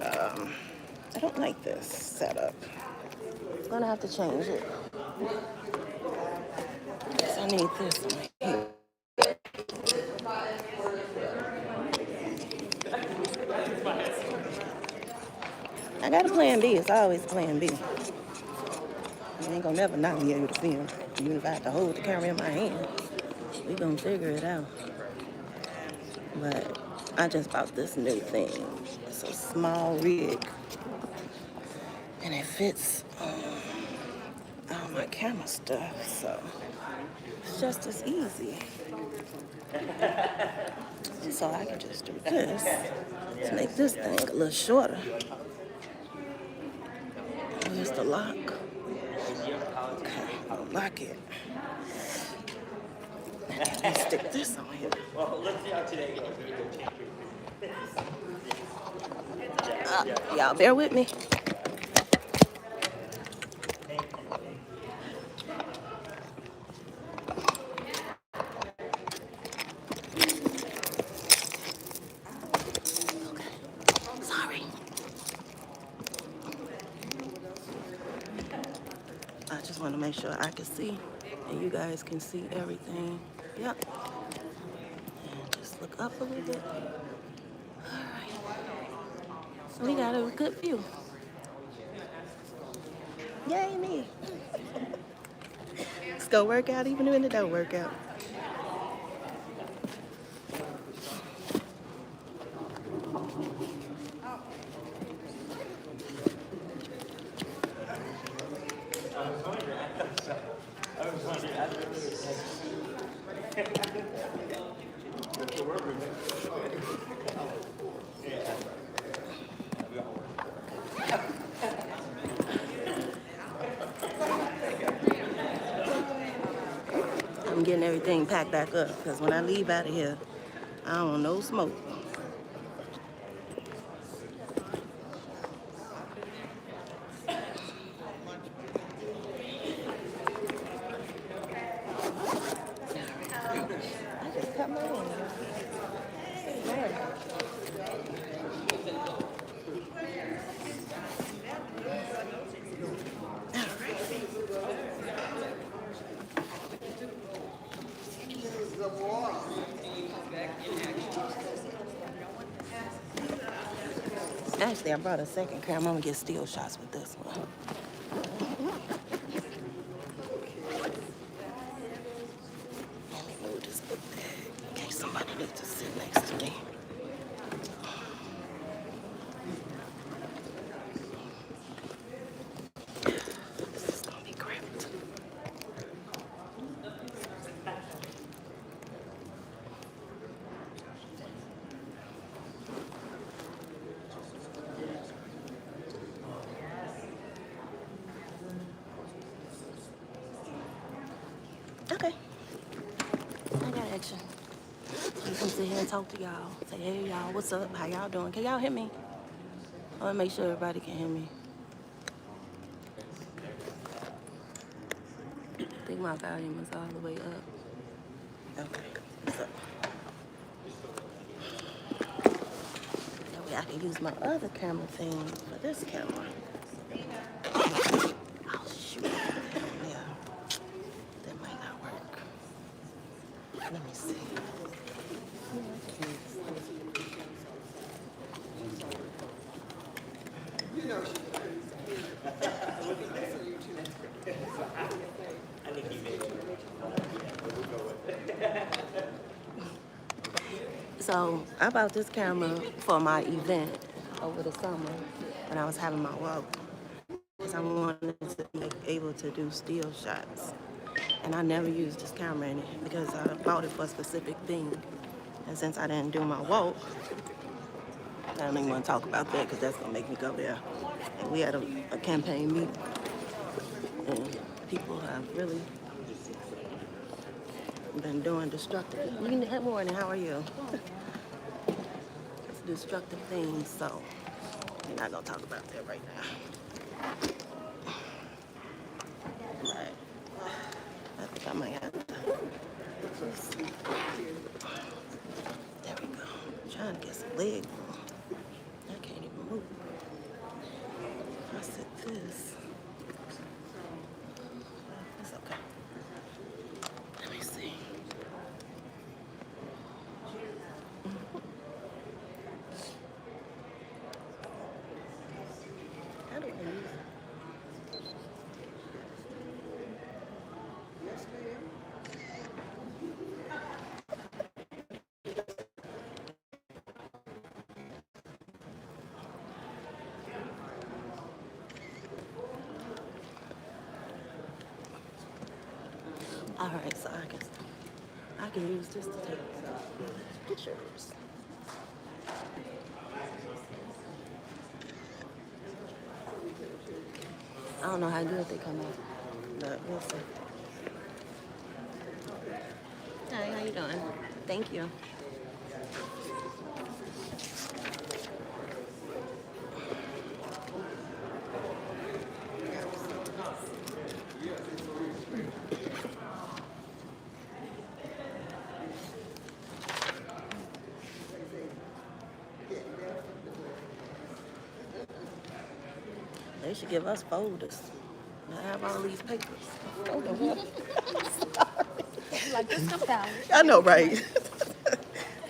I don't like this setup. I'm gonna have to change it. Guess I need this on here. I got a plan B. It's always plan B. You ain't gonna never not be able to film. Even if I have to hold the camera in my hand, we gonna figure it out. But I just bought this new thing. It's a small rig, and it fits all my camera stuff, so it's just as easy. So I can just do this to make this thing a little shorter. Where's the lock? Okay, I'll lock it. And then we stick this on here. Well, let's see how today goes. Y'all bear with me. I just want to make sure I can see and you guys can see everything. Yep. And just look up a little bit. All right. So we got a good view. Yay, me. Let's go work out even when it don't work out. I'm getting everything packed back up because when I leave out of here, I don't want no smoke. I just cut my hair. Actually, I brought a second camera. I'm gonna get still shots with this one. Let me move this book bag in case somebody needs to sit next to me. This is gonna be great. Okay. I got action. I'm gonna sit here and talk to y'all. Say, hey y'all, what's up? How y'all doing? Can y'all hear me? I wanna make sure everybody can hear me. I think my volume is all the way up. Okay. What's up? That way I can use my other camera thing for this camera. Oh shoot. Yeah. That might not work. Let me see. So I bought this camera for my event over the summer when I was having my walk. Because I wanted to be able to do still shots. And I never used this camera in it because I bought it for a specific thing. And since I didn't do my walk, I don't even want to talk about that because that's going to make me go there. And we had a campaign meeting. And people have really been doing destructive. Good morning, how are you? Destructive things, so we're not going to talk about that right now. But I think I might have to. There we go. I'm trying to get some leg room. I can't even move. All right, so I can use this to take pictures. I don't know how good they come out, but we'll see. Hi, how you doing? Thank you. They should give us folders. I have all these papers. Oh, the hell? Like this stuff down. I know, right?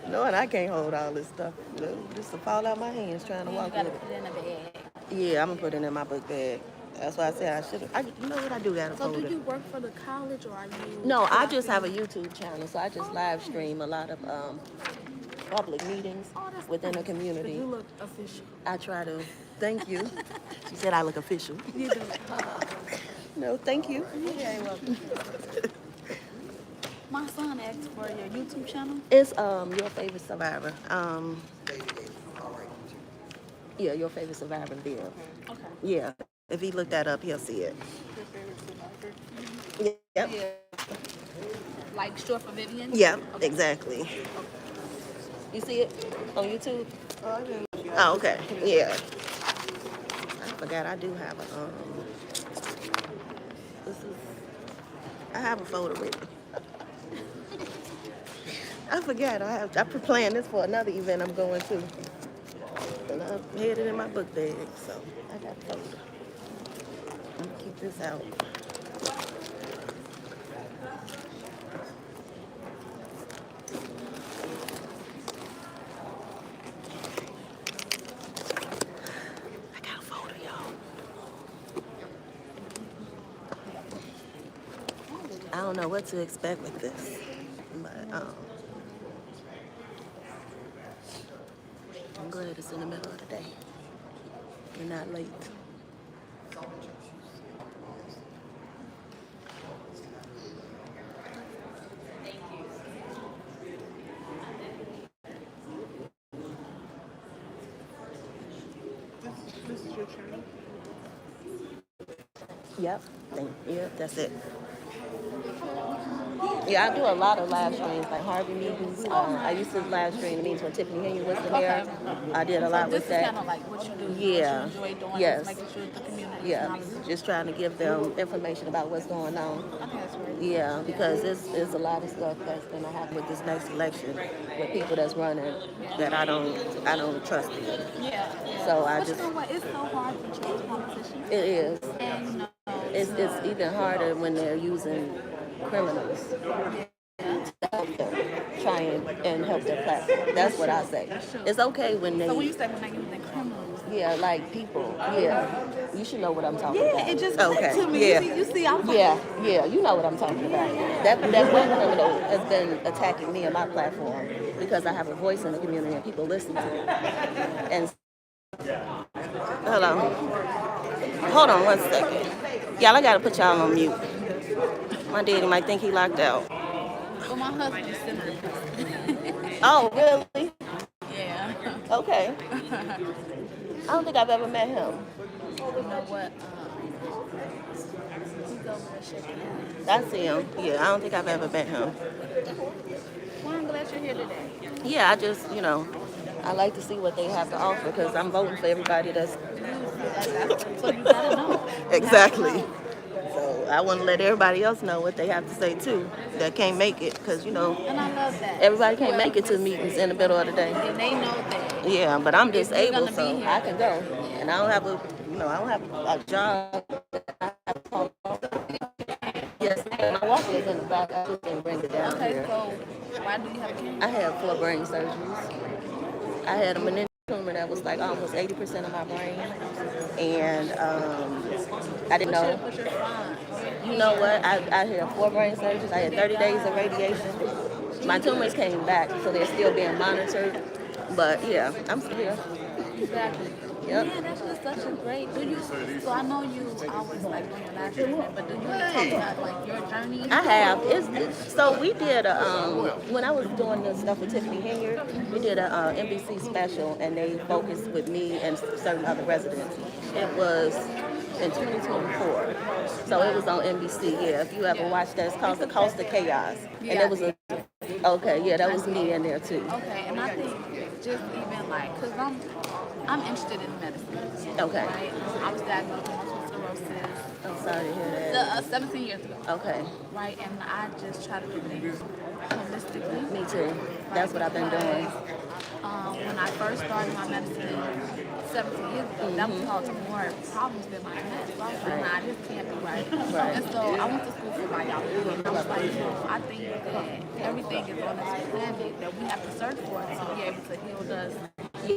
Knowing I can't hold all this stuff. This will fall out my hands trying to You walk gotta with it. put it in a bag. Yeah, I'm gonna put it in my book bag. That's why I said I should have. You know what? I do got a So folder. do you work for the college or are you? No, I just have a YouTube channel, so I just live stream a lot of public meetings that's within the nice. community. You look official. I try to. Thank you. She said I look official. You do. No, thank you. You're very welcome. My son asked for your YouTube channel. It's Your Favorite Survivor. Yeah, Your Favorite Survivor video. Okay. Yeah, if he looked that up, he'll see it. Your favorite survivor. Yep. Yeah. Like short for Vivian. Yeah, Okay. exactly. You see it on YouTube? Oh, okay. Yeah. I forgot I do have a I have a folder with me. I forgot I planned this for another event I'm going to. And I had it in my book bag, so I got a folder. I'm gonna keep this out. I got a folder, y'all. I don't know what to expect with this, but I'm glad it's in the middle of the day. You're not late. This is your channel. Yep. Yep, that's it. Yeah, I do a lot of live streams, like Harvey meetings. I used to live stream the meetings when Tiffany Henry was there. I did a lot This with is that. kind of like what you do. Yeah. What you enjoy doing. Yes. Is making sure the community. Yeah, just trying to give them information about what's going on. Okay, that's great. Yeah, because there's a lot of stuff that's gonna happen with this next election with people that's running that I don't trust in. Yeah. So I But just you know what? It's so hard to change politicians. it is. And you know, It's even harder when they're using criminals to help them, try and help their platform. That's what I say. It's okay when they so when you say when they use the criminals. yeah, like people. Yeah. You should know what I'm talking about. Yeah, it just okay. clicked to me. Yeah. You see, I'm Yeah, you know what I'm talking about. That one criminal has been attacking me and my platform because I have a voice in the community and people listen to me. And hello. Hold on 1 second. Y'all, I gotta put y'all on mute. My daddy might think he locked out. Well, my husband is similar. Oh, really? Yeah. Okay. I don't think I've ever met him. You know what? He's over there shaking hands. I see him. Yeah, I don't think I've ever met him. Well, I'm glad you're here today. Yeah, I just, I like to see what they have to offer because I'm voting for everybody that's So you gotta know. exactly. So I want to let everybody else know what they have to say too that can't make it because And I love that. everybody can't make it to meetings in the middle of the day. And they know that. Yeah, but I'm If you're disabled, gonna so be here. I can go, and I don't have a job. Yes, my walker is in the back. I just didn't bring it down Okay, here. so why do you have a cane? I had 4 brain surgeries. I had a meningeal tumor that was like almost 80% of my brain, and I didn't know. But you're fine. You know what? I had 4 brain surgeries. I had 30 days of radiation. My tumors came back, so they're still being monitored. But yeah, I'm still here. Exactly. Yep. Yeah, that's just such a great. Do you? So I know you always like on your last minute, but do you talk about like your journey? I have. So we did when I was doing the stuff with Tiffany Henyard, we did a NBC special, and they focused with me and certain other residents. It was in 2024, so it was on NBC. Yeah, if you ever watched that, it's called The Coast of Chaos, and Yeah, it was a okay. Yeah, that was me in there too. okay, and I think just even like, cause I'm interested in medicine. Okay. Right. I was diagnosed with multiple sclerosis. I'm sorry to hear that. 17 years ago. Okay. Right, and I just try to do things holistically. Me too. That's what I've been doing. When I first started my medicine 17 years ago, that was causing more problems than my meds. So I was like, nah, this can't be right. Right. And so I went to school for biology, and I was like, I think that everything is on this planet that we have to search for to be able to heal us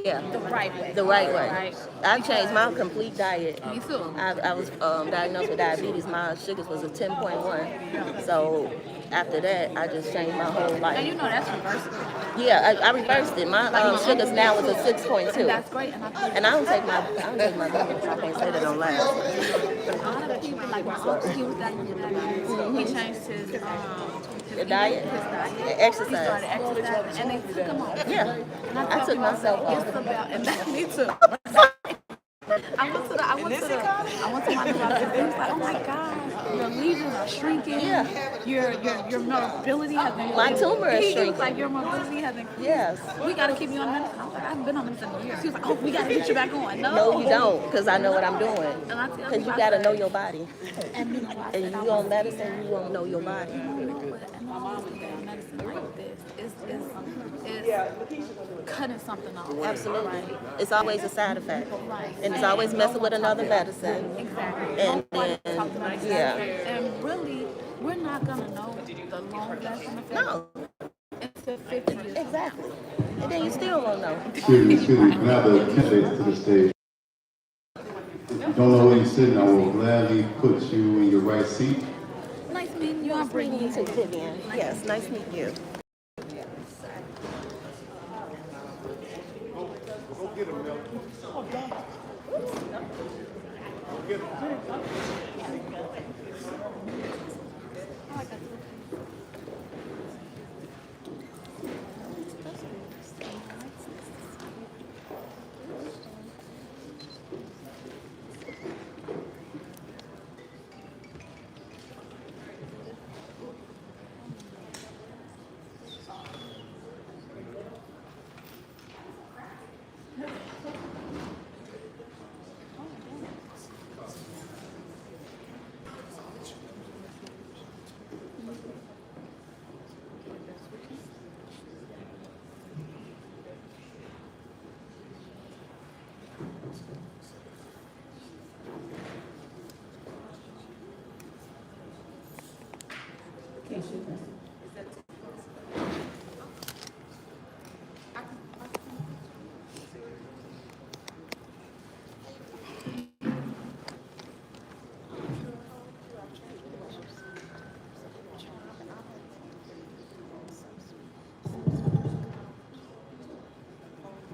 Yeah. the right way. The right way. Right? I've changed my complete diet. Me too. I was diagnosed with diabetes. My sugars was a 10.1. So after that, I just changed my whole And life. you know that's reversible. Yeah, I reversed it. My sugars now is a 6.2. That's great. And I don't take my vitamins. I can't say that on live. A lot of people, like my uncle, he was diagnosed with diabetes. He changed his The diet, his diet. the He exercise. started exercising, and they took him off. Yeah, And I tell took people, myself off. It's about, and that me too. I went to my doctor, and he was like, "Oh my God, your lesions are shrinking. Yeah. Your mobility has increased. My tumor is He was shrinking. like, your mobility has increased. Yes. We got to keep you on medicine." I was like, "I haven't been on medicine in years." He was like, "Oh, we got to get you back on." No, you don't, because I know what I'm doing. And I tell Because you I got to said- know your body. And you know, I And said, you on medicine, you won't know your body. and all this medicine like this is cutting something off. Absolutely. Right? It's always a side effect. Right. And it's always messing with another medicine. Exactly. And Nobody then, talks about it. yeah. And really, we're not gonna know the long-lasting effects No, until 50 years. exactly. And then you still won't know. Excuse me. Now the candidates to the stage. If you don't know where you're sitting, I will gladly put you in your right seat. Nice meeting you. I'm Nice meeting bringing you too, Vivian. Yes, nice meeting you.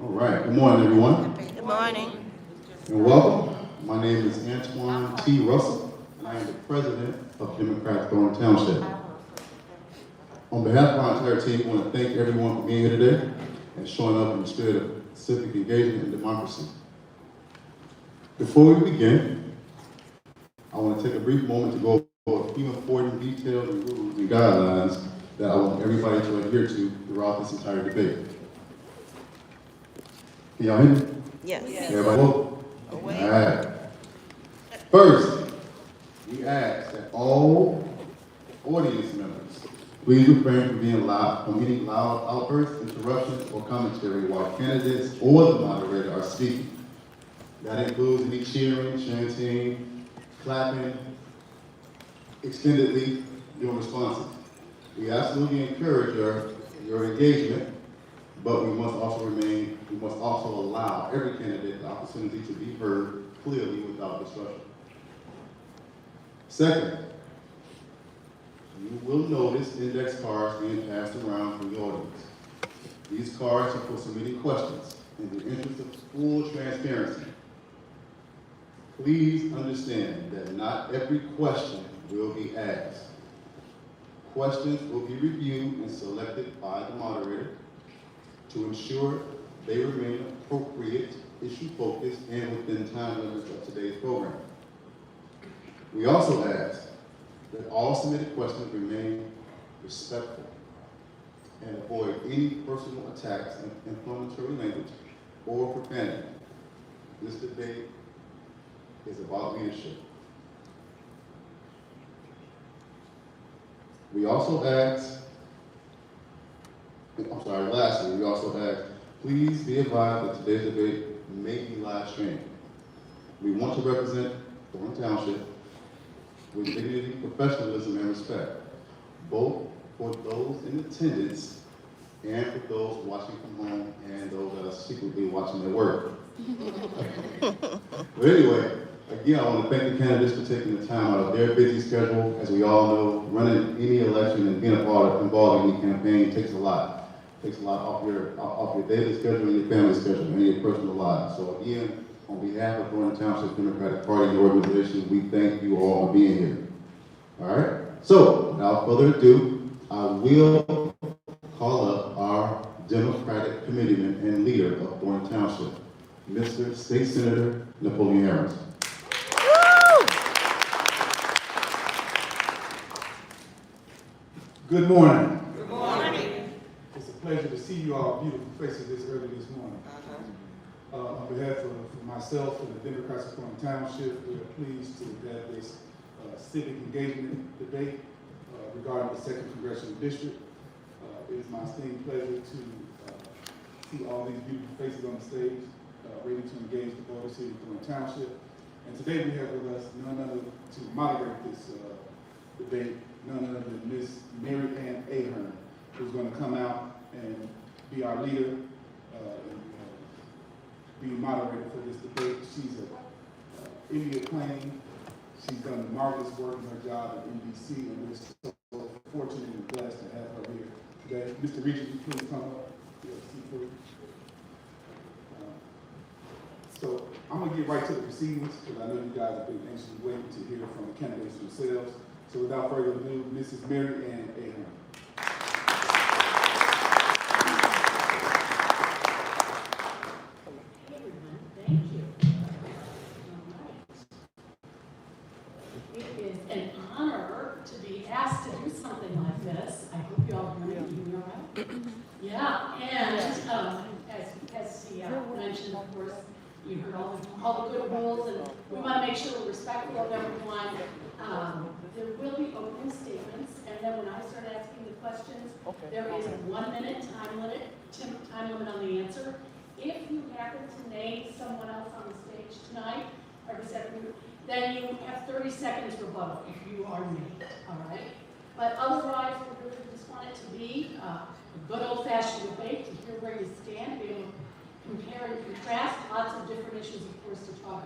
All right. Good morning, everyone, Good morning. and welcome. My name is Antoine T. Russell, and I am the president of Democrat Thornton Township. On behalf of our entire team, I want to thank everyone for being here today and showing up in the spirit of civic engagement and democracy. Before we begin, I want to take a brief moment to go over a few important details and rules and guidelines that I want everybody to adhere to throughout this entire debate. Can y'all hear me? Yes. Everybody vote? All right. First, we ask that all audience members please refrain from being loud, from any loud outbursts, interruptions, or commentary while candidates or the moderator are speaking. That includes any cheering, chanting, clapping, extendedly during responses. We absolutely encourage your engagement, but we must also allow every candidate the opportunity to be heard clearly without disruption. Second, you will notice index cards being passed around from the audience. These cards are for submitting questions. in the interest of full transparency, please understand that not every question will be asked. Questions will be reviewed and selected by the moderator to ensure they remain appropriate, issue-focused, and within time limits of today's program. We also ask that all submitted questions remain respectful and avoid any personal attacks and inflammatory language or profanity. This debate is about leadership. We also ask, lastly, we also ask, please be advised that today's debate may be live streamed. We want to represent Thornton Township with dignity, professionalism, and respect, both for those in attendance and for those watching from home and those that are secretly watching at work. But anyway, again, I want to thank the candidates for taking the time out of their busy schedule. As we all know, running any election and being involved in any campaign takes a lot. It takes a lot off your daily schedule and your family schedule and your personal lives. So again, on behalf of Thornton Township Democratic Party and the organization, we thank you all for being here. All right? So, without further ado, I will call up our Democratic committeeman and leader of Thornton Township, Mr. State Senator Napoleon Harris. Good morning. Good morning. It's a pleasure to see you all beautiful faces this early this morning. On behalf of myself and the Democrats of Thornton Township, we are pleased to have this civic engagement debate regarding the 2nd Congressional District. It is my esteemed pleasure to see all these beautiful faces on the stage, ready to engage the voters here in Thornton Township. And today we have with us none other to moderate this debate, none other than Ms. Mary Ann Ahern, who's going to come out and be our leader and be moderator for this debate. She's an Emmy acclaimed. She's done marvelous work in her job at NBC, and we're so fortunate and blessed to have her here today. Mr. Regent, you please come up. So I'm going to get right to the proceedings because I know you guys have been anxiously waiting to hear from the candidates themselves. So without further ado, Mrs. Mary Ann Ahern. Mentioned, of course, you heard all the good rules, and we want to make sure we're respectful of everyone. There will be opening statements, and then when I start asking the questions, there is a 1-minute time limit on the answer. If you happen to name someone else on the stage tonight, then you have 30 seconds rebuttal if you are named. All right. But otherwise, we really just want it to be a good old-fashioned debate to hear where you stand, be able to compare and contrast, lots of different issues, of course, to talk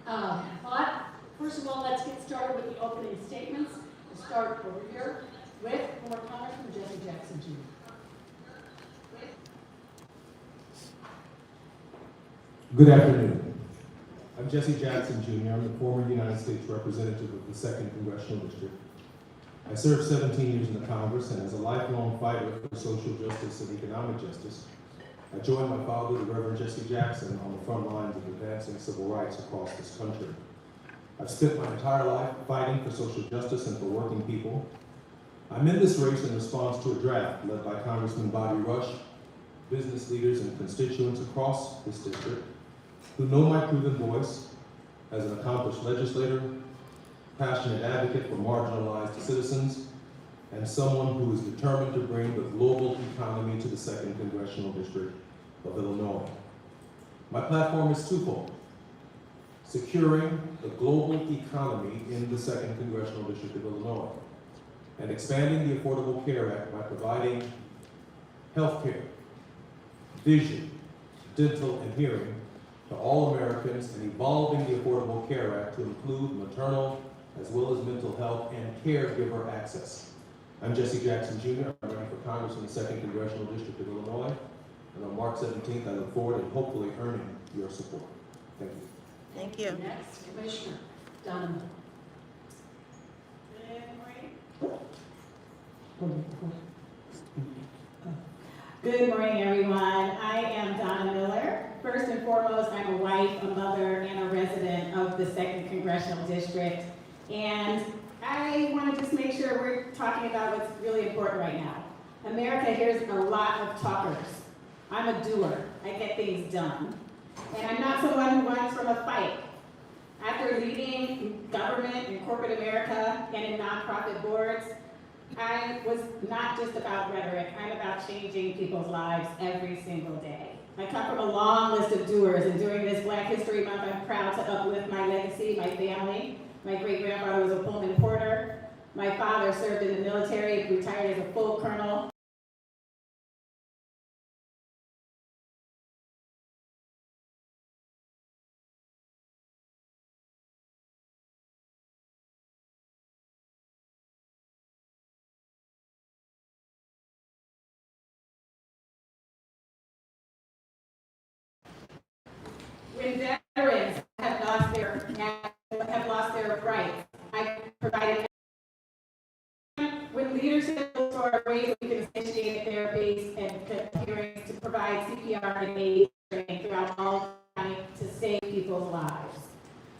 about. But first of all, let's get started with the opening statements. We'll start over here with former Congressman Jesse Jackson Jr. Good afternoon. I'm Jesse Jackson Jr. I'm the former United States Representative of the 2nd Congressional District. I served 17 years in the Congress, and as a lifelong fighter for social justice and economic justice, I joined my father, the Reverend Jesse Jackson, on the front lines of advancing civil rights across this country. I've spent my entire life fighting for social justice and for working people. I'm in this race in response to a draft led by Congressman Bobby Rush, business leaders and constituents across this district who know my proven voice as an accomplished legislator, passionate advocate for marginalized citizens, and someone who is determined to bring the global economy to the 2nd Congressional District of Illinois. My platform is twofold: securing the global economy in the 2nd Congressional District of Illinois, and expanding the Affordable Care Act by providing health care, vision, dental, and hearing to all Americans, and evolving the Affordable Care Act to include maternal as well as mental health and caregiver access. I'm Jesse Jackson Jr. I'm running for Congress in the 2nd Congressional District of Illinois, And on March 17th, I look forward to hopefully earning your support. Thank you. Thank you. Next, Commissioner Donovan. Good morning, everyone. I am Donna Miller. First and foremost, I'm a wife, a mother, and a resident of the 2nd Congressional District. And I want to just make sure we're talking about what's really important right now. America hears a lot of talkers. I'm a doer. I get things done. And I'm not someone who runs from a fight. After leading government in corporate America and in nonprofit boards, I was not just about rhetoric, I'm about changing people's lives every single day. I come from a long list of doers, and during this Black History Month, I'm proud to uplift my legacy, my family. My great-grandfather was a Pullman porter. My father served in the military, retired as a full colonel. When veterans have lost their rights, I provided. When leadership looks for ways we can initiate therapies and hearings to provide CPR and aid training throughout all county to save people's lives.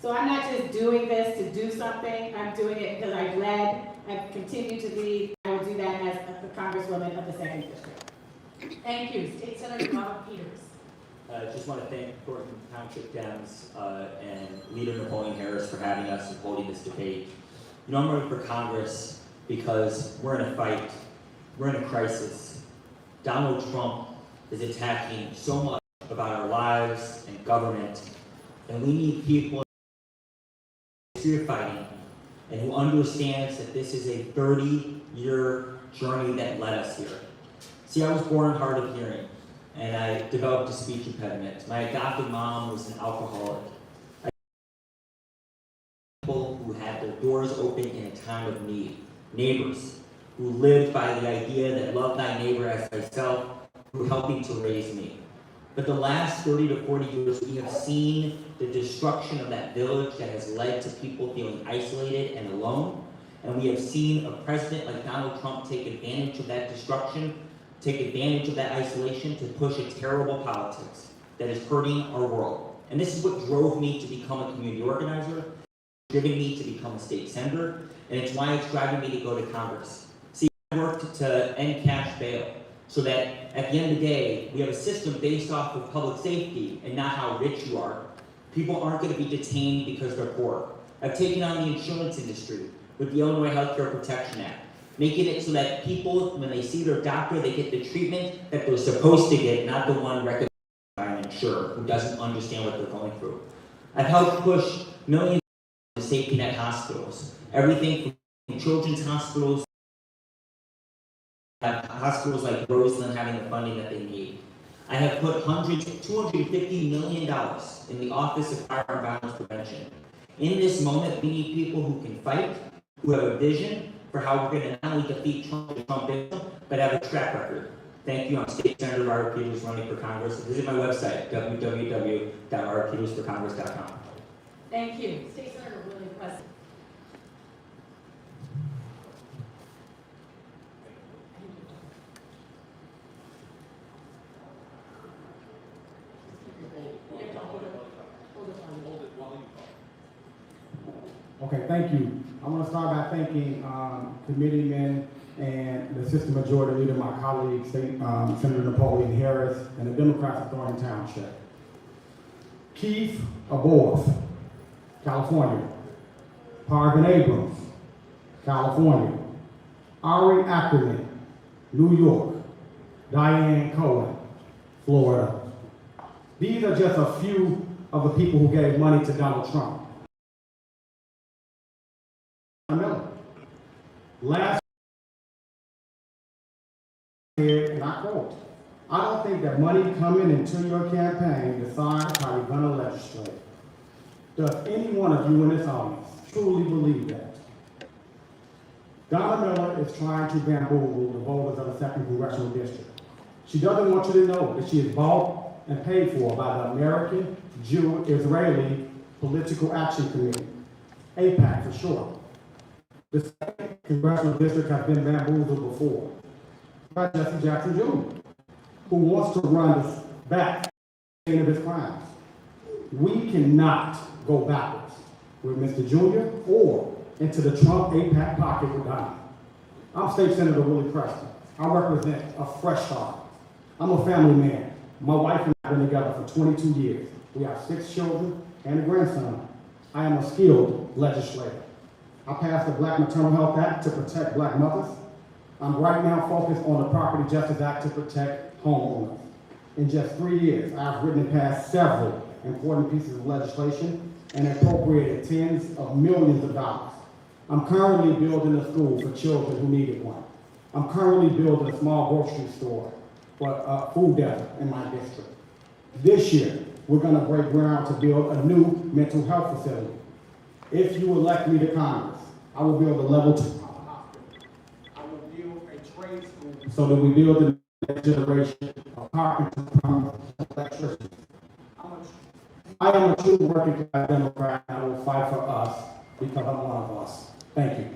So I'm not just doing this to do something, I'm doing it because I've led, I've continued to lead, I will do that as the Congresswoman of the 2nd District. Thank you. State Senator Robert Peters. I just want to thank Thornton Township Dems and Leader Napoleon Harris for having us and holding this debate. You know, I'm running for Congress because we're in a fight, we're in a crisis. Donald Trump is attacking so much about our lives and government, and we need people who are fighting and who understands that this is a 30-year journey that led us here. See, I was born hard of hearing, and I developed a speech impediment. My adopted mom was an alcoholic. I people who had their doors open in a time of need. Neighbors who lived by the idea that love thy neighbor as thyself, who were helping to raise me. But the last 30 to 40 years, we have seen the destruction of that village that has led to people feeling isolated and alone. And we have seen a president like Donald Trump take advantage of that destruction, take advantage of that isolation to push a terrible politics that is hurting our world. And this is what drove me to become a community organizer, driven me to become a state senator, and it's why it's driving me to go to Congress. See, I worked to end cash bail so that at the end of the day, we have a system based off of public safety and not how rich you are. People aren't going to be detained because they're poor. I've taken on the insurance industry with the Illinois Healthcare Protection Act, making it so that people, when they see their doctor, they get the treatment that they're supposed to get, not the one recommended by an insurer who doesn't understand what they're going through. I've helped push millions of safety net hospitals, everything from children's hospitals, hospitals like Roseland having the funding that they need. I have put $250 million in the Office of Fire and Violence Prevention. In this moment, we need people who can fight, who have a vision for how we're going to not only defeat Trumpism, but have a track record. Thank you. I'm State Senator Robert Peters, running for Congress. Visit my website, www.robertpetersforcongress.com. Thank you. State Senator William Presley. Okay, thank you. I want to start by thanking committeemen and the Assistant Majority Leader, my colleague, Senator Napoleon Harris, and the Democrats of Thornton Township. Keith Aborth, California. Parvin Abrams, California. Ari Ackerman, New York. Diane Cohen, Florida. These are just a few of the people who gave money to Donald Trump. Last year, and I quote, I don't think that money coming into your campaign decides how you're going to legislate. Does any one of you in this audience truly believe that? Donna Miller is trying to bamboozle the voters of the 2nd Congressional District. She doesn't want you to know that she is bought and paid for by the American Jew-Israeli Political Action Committee, AIPAC for short. The second congressional district has been bamboozled before by Jesse Jackson Jr., who wants to run us back to of his crimes. We cannot go backwards with Mr. Jr. or into the Trump AIPAC pocket with Donald. I'm State Senator Willie Preston. I represent a fresh start. I'm a family man. My wife and I have been together for 22 years. We have 6 children and a grandson. I am a skilled legislator. I passed the Black Maternal Health Act to protect Black mothers. I'm right now focused on the Property Justice Act to protect homeowners. In just 3 years, I've written and passed several important pieces of legislation and appropriated tens of millions of dollars. I'm currently building a school for children who needed one. I'm currently building a small grocery store for a food desert in my district. This year, we're going to break ground to build a new mental health facility. If you elect me to Congress, I will build a level 2 hospital. I will build a trade school so that we build the next generation of carpenters, plumbers, and electricians. I am a true working class Democrat, and I will fight for us because I'm one of us. Thank you.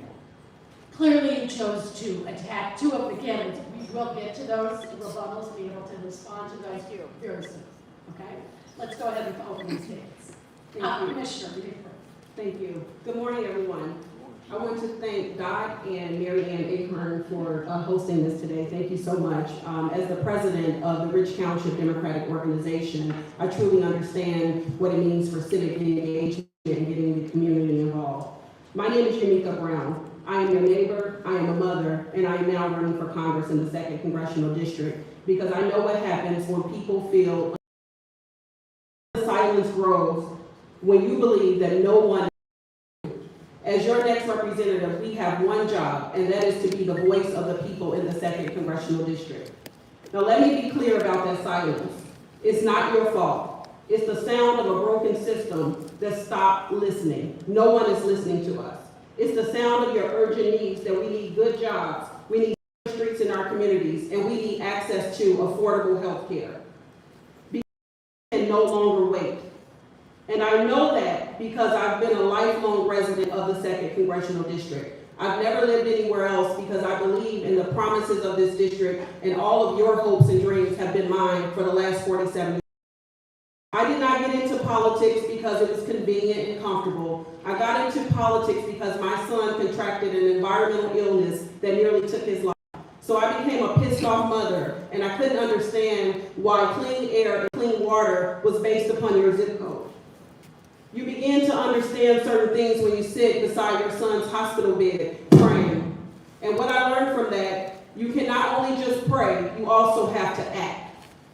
Clearly, you chose to attack 2 of the candidates. We will get to those rebuttals, be able to respond to those very soon. Okay? Let's go ahead with opening statements. Commissioner, you first. Thank you. Good morning, everyone. I want to thank Dot and Mary Ann Ahern for hosting this today. Thank you so much. As the president of the Rich Township Democratic Organization, I truly understand what it means for civic engagement and getting the community involved. My name is Yamika Brown. I am your neighbor, I am a mother, and I am now running for Congress in the 2nd Congressional District because I know what happens when people feel the silence grows when you believe that no one. As your next representative, we have one job, and that is to be the voice of the people in the 2nd Congressional District. Now let me be clear about that silence. It's not your fault. It's the sound of a broken system that stopped listening. No one is listening to us. It's the sound of your urgent needs that we need good jobs, we need streets in our communities, and we need access to affordable health care. We can no longer wait. And I know that because I've been a lifelong resident of the 2nd Congressional District. I've never lived anywhere else because I believe in the promises of this district, and all of your hopes and dreams have been mine for the last 47 years. I did not get into politics because it was convenient and comfortable. I got into politics because my son contracted an environmental illness that nearly took his life. So I became a pissed off mother, and I couldn't understand why clean air and clean water was based upon your zip code. You begin to understand certain things when you sit beside your son's hospital bed praying. And what I learned from that, you can not only just pray, you also have to act.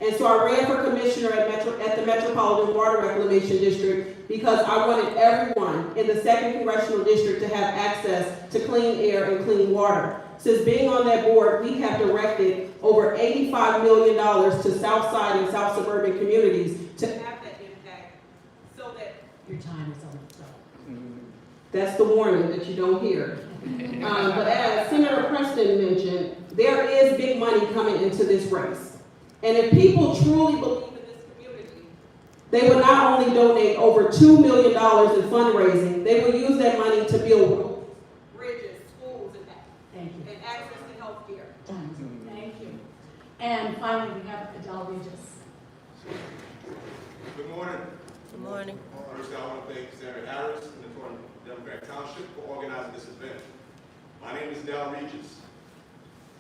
And so I ran for commissioner at the Metropolitan Water Reclamation District because I wanted everyone in the 2nd Congressional District to have access to clean air and clean water. Since being on that board, we have directed over $85 million to South Side and South suburban communities to have that impact so that Your time is almost up. that's the warning that you don't hear. But as Senator Preston mentioned, there is big money coming into this race. And if people truly believe in this community, they would not only donate over $2 million in fundraising, they will use that money to build roads, bridges, schools, and access to health care. Thank you. And finally, we have Adele Regis. Good morning. Good morning. First, I want to thank Senator Harris and the Florida Democratic Township for organizing this event. My name is Dal Regis.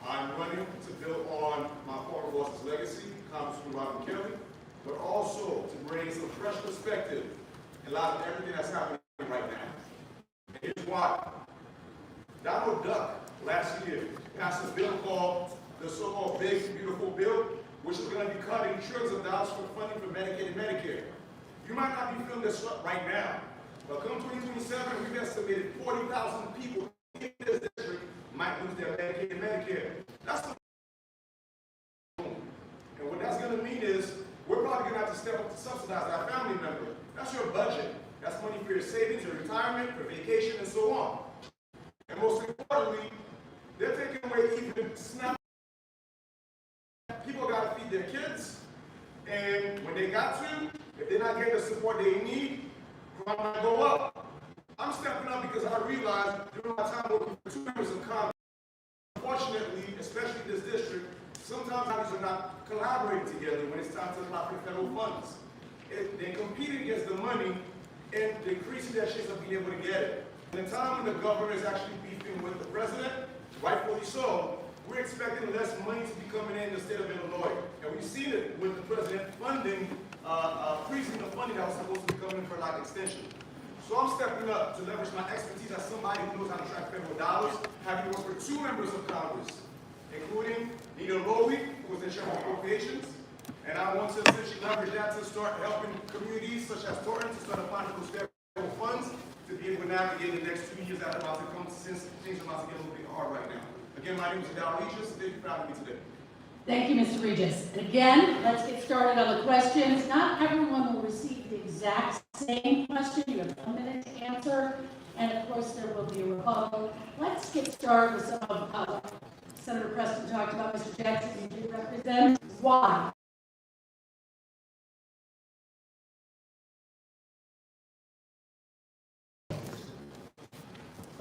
I'm running to build on my former boss's legacy, Congressman Robin Kelly, but also to bring some fresh perspective in light of everything that's happening right now. And here's why. Donald Duck last year passed a bill called the so-called Big Beautiful Bill, which is going to be cutting trillions of dollars for funding for Medicaid and Medicare. You might not be feeling this right now, but come 2027, we've estimated 40,000 people in this district might lose their Medicaid and Medicare. That's the and what that's going to mean is we're probably going to have to step up to subsidize our family member. That's your budget. That's money for your savings, your retirement, for vacation, and so on. And most importantly, they're taking away even SNAP. People got to And when they got to, if they're not getting the support they need, crime might go up. I'm stepping up because I realized during my time working for 2 members of Congress, unfortunately, especially this district, sometimes counties are not collaborating together when it's time to apply for federal funds. They're competing against the money and decreasing their chance of being able to get it. In a time when the governor is actually beefing with the president, rightfully so, we're expecting less money to be coming in the state of Illinois. And we've seen it with the president funding, freezing the funding that was supposed to be coming in for like extension. So I'm stepping up to leverage my expertise as somebody who knows how to track federal dollars, having worked for 2 members of Congress, including Nina Lowy, who was in charge of appropriations. And I want to essentially leverage that to start helping communities such as Taunton to start applying for those federal funds to be able to navigate the next 2 years that are about to come, since things are about to get a little bit hard right now. Again, my name is Adal Regis. Thank you for having me today. Thank you, Mr. Regis. And again, let's get started on the questions. Not everyone will receive the exact same question. You have 1 minute to answer. And of course, there will be a rebuttal. Let's get started with some of Senator Preston talked about. Mr. Jackson, you did represent. Why?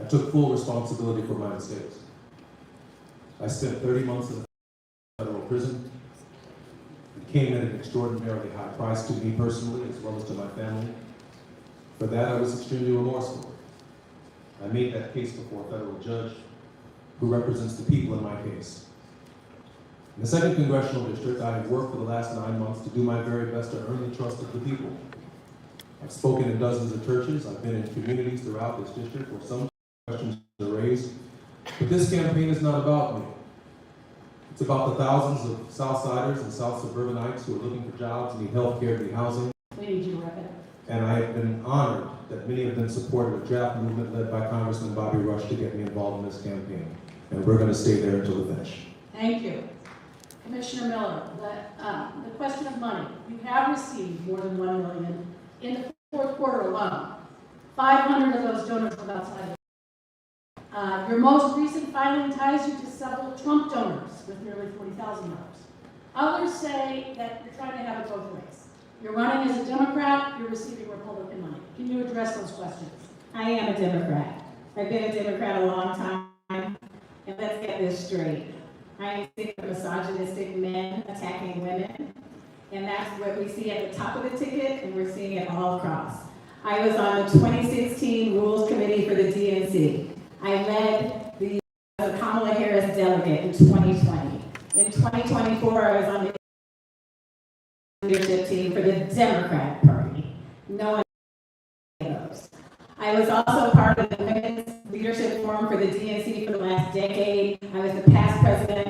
I took full responsibility for my mistakes. I spent 30 months in federal prison. It came at an extraordinarily high price to me personally, as well as to my family. For that, I was extremely remorseful. I made that case before a federal judge who represents the people in my case. In the 2nd Congressional District, I have worked for the last 9 months to do my very best to earn the trust of the people. I've spoken in dozens of churches. I've been in communities throughout this district where some questions are raised. But this campaign is not about me. It's about the thousands of Southsiders and South suburbanites who are looking for jobs, need health care, need housing. We need you to wrap it up. And I have been honored that many of them supported a draft movement led by Congressman Bobby Rush to get me involved in this campaign. And we're going to stay there until the finish. Thank you. Commissioner Miller, the question of money. You have received more than $1 million in the 4th quarter alone. 500 of those donors from outside of your most recent filing ties you to several Trump donors with nearly $40,000. Others say that you're trying to have it both ways. You're running as a Democrat, you're receiving Republican money. Can you address those questions? I am a Democrat. I've been a Democrat a long time, and let's get this straight. I am sick of misogynistic men attacking women, and that's what we see at the top of the ticket, and we're seeing it all across. I was on the 2016 Rules Committee for the DNC. I led the Kamala Harris delegate in 2020. In 2024, I was on the leadership team for the Democratic Party. No one knows. I was also part of the Women's Leadership Forum for the DNC for the last decade. I was the past president